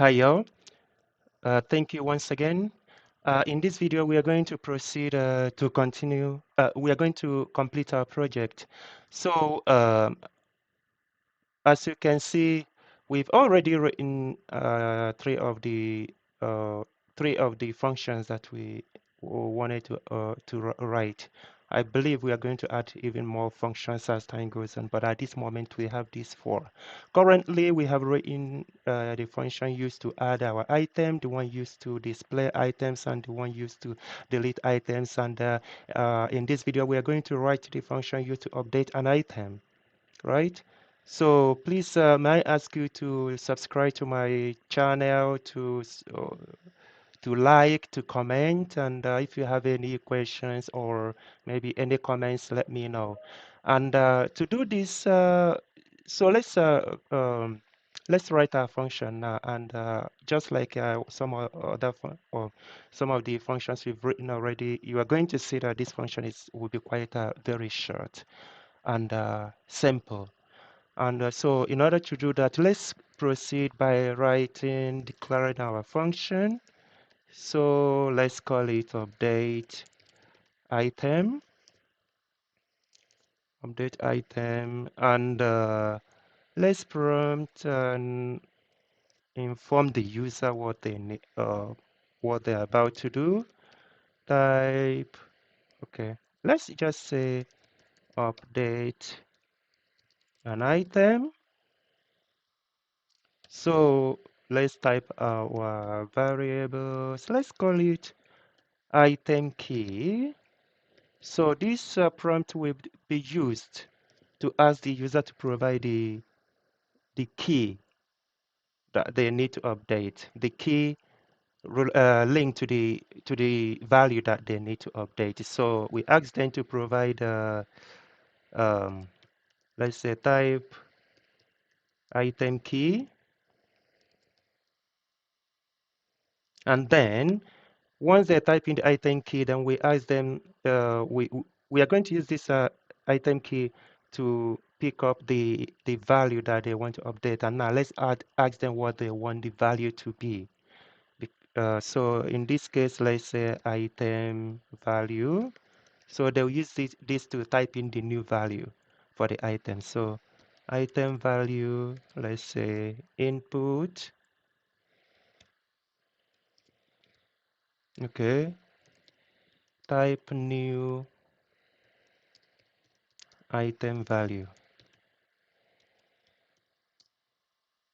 Hi y'all, thank you once again. In this video, we are going to proceed to continue. We are going to complete our project. So, as you can see, we've already written uh, three of the functions that we wanted to write. I believe we are going to add even more functions as time goes on, but at this moment we have these four. Currently, we have written the function used to add our item, the one used to display items, and the one used to delete items. And in this video, we are going to write the function used to update an item, right? So please, may I ask you to subscribe to my channel, to like, to comment, and if you have any questions or maybe any comments, let me know. And to do this, so let's write our function now. And just like or some of the functions we've written already, you are going to see that this function will be quite very short and simple. And so in order to do that, let's proceed by declaring our function. So let's call it item, update item, and let's prompt and inform the user what they need, what they're about to do. Type, okay, let's just say update an item. So let's type our variables. Let's call it item key. So this prompt will be used to ask the user to provide the key that they need to update, the key linked to the value that they need to update. So we ask them to provide, um, let's say, type item key, and then once they type in the item key, then we ask them, we are going to use this item key to pick up the value that they want to update. And now let's ask them what they want the value to be. So in this case, let's say item value. So they'll use this to type in the new value for the item. So item value, let's say input, okay, type new item value.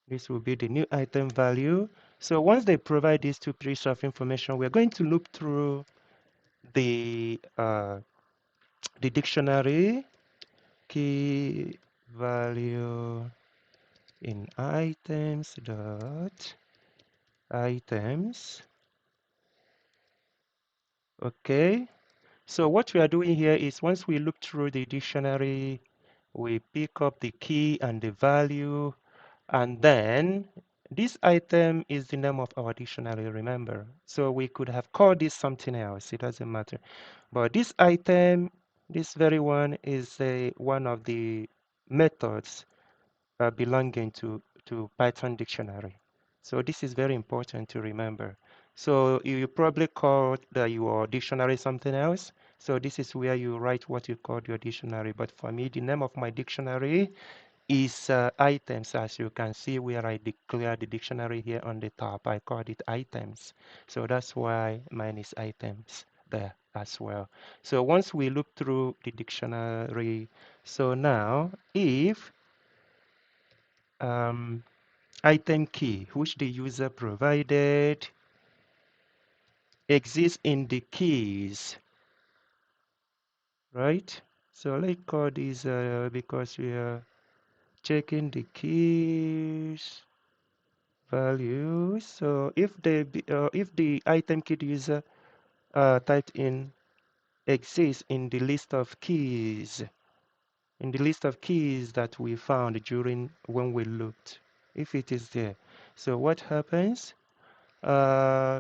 This will be the new item value. So once they provide these two pieces of information, we're going to look through the the dictionary key value in items dot items. Okay. So what we are doing here is once we look through the dictionary, we pick up the key and the value, and then this item is the name of our dictionary, remember. So we could have called this something else, it doesn't matter. But this item, this very one, is one of the methods belonging to Python dictionary. So this is very important to remember. So you probably called your dictionary something else. So this is where you write what you called your dictionary. But for me, the name of my dictionary is items. As you can see where I declare the dictionary here on the top, I called it items. So that's why mine is items there as well. So once we look through the dictionary, so now if um, item key, which the user provided, exists in the keys, right? So let's call this because we are checking the keys values. So if the item key user typed in exists in the list of keys, that we found during when we looked, if it is there, so what happens? Uh,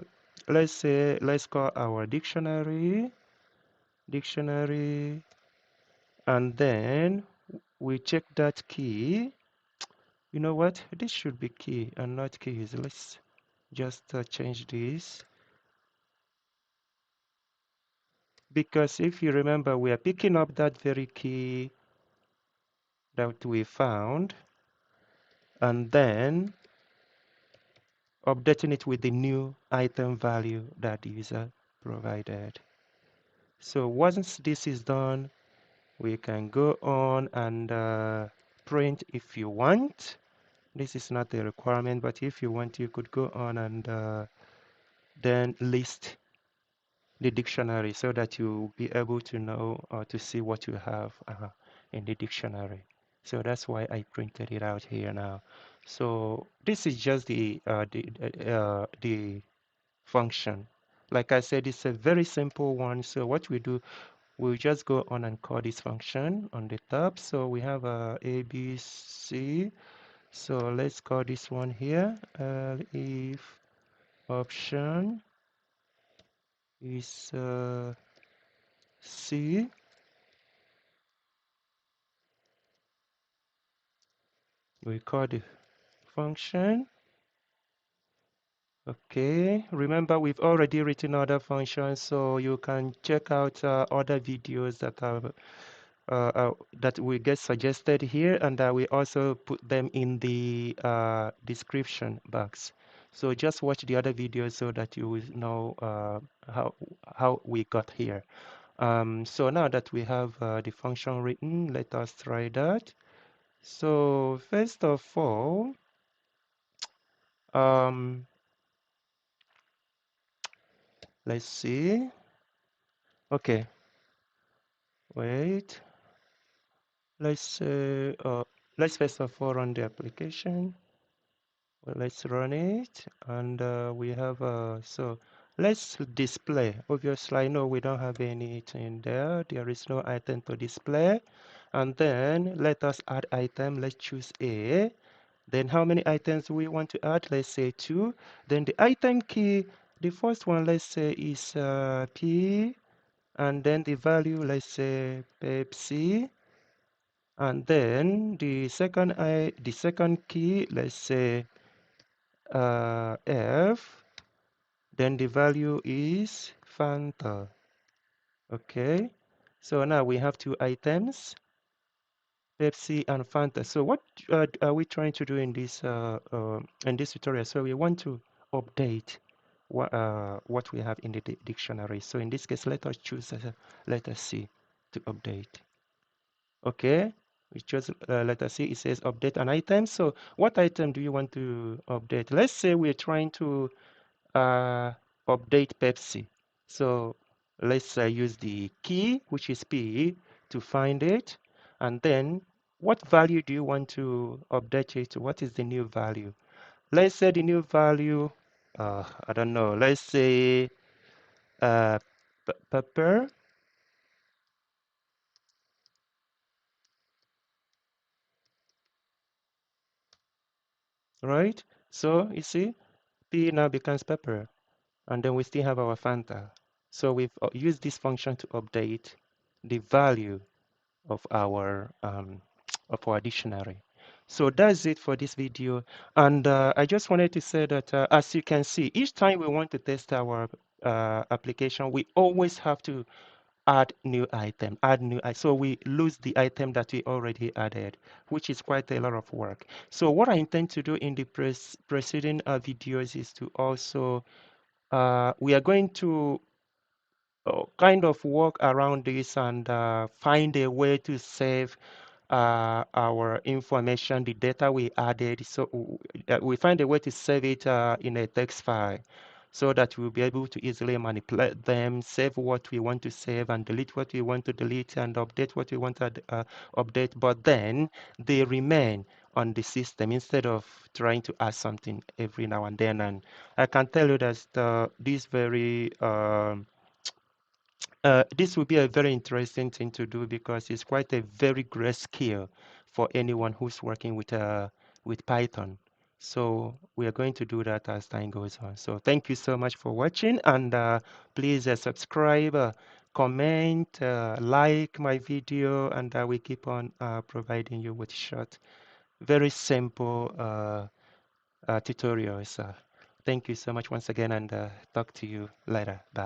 let's call our dictionary, and then we check that key. You know what? This should be key and not keys. just change this, because if you remember, we are picking up that very key that we found and then updating it with the new item value that the user provided. So once this is done, we can go on and print if you want. This is not a requirement, but if you want, you could go on and then list the dictionary so that you'll be able to know or to see what you have in the dictionary. So that's why I printed it out here now. So this is just the function. Like I said, it's a very simple one. So what we do, we'll just go on and call this function on the top. So we have a b c. So let's call this one here if option is c. We call the function. Okay, remember we've already written other functions, so you can check out other videos that are that will get suggested here, and we also put them in the description box. So just watch the other videos so that you will know how we got here. So now that we have the function written, let us try that. So first of all, um, let's see. Okay, wait. Let's let's first of all run the application. Well, let's run it, and we have so let's display. Obviously, I know we don't have anything there. There is no item to display. And then let us add item. Let's choose A. Then how many items do we want to add? Let's say 2. Then the item key, the first one, let's say is P, and then the value, let's say Pepsi. And then the second key, let's say F, then the value is Fanta. Okay, so now we have two items, Pepsi and Fanta. So what are we trying to do in this tutorial? So we want to update what we have in the dictionary. So in this case, let us choose letter C to update. Okay, we chose letter C. It says update an item. So what item do you want to update? Let's say we're trying to uh, update Pepsi. So let's use the key, which is P, to find it. And then what value do you want to update it to? What is the new value? Let's say the new value, I don't know, let's say uh, pepper, right? So you see, P now becomes pepper. And then we still have our Fanta. So we've used this function to update the value of our dictionary. So that's it for this video. And I just wanted to say that as you can see, each time we want to test our application, we always have to add new item, so we lose the item that we already added, which is quite a lot of work. So what I intend to do in the preceding videos is to also we are going to kind of work around this and find a way to save our information, the data we added. So we find a way to save it in a text file so that we'll be able to easily manipulate them, save what we want to save and delete what we want to delete and update what we want to update. But then they remain on the system instead of trying to add something every now and then. And I can tell you that this will be a very interesting thing to do because it's quite a very great skill for anyone who's working with Python. So we are going to do that as time goes on. So thank you so much for watching, and please subscribe, comment, like my video, and we keep on providing you with short, very simple tutorials. Thank you so much once again, and talk to you later. Bye.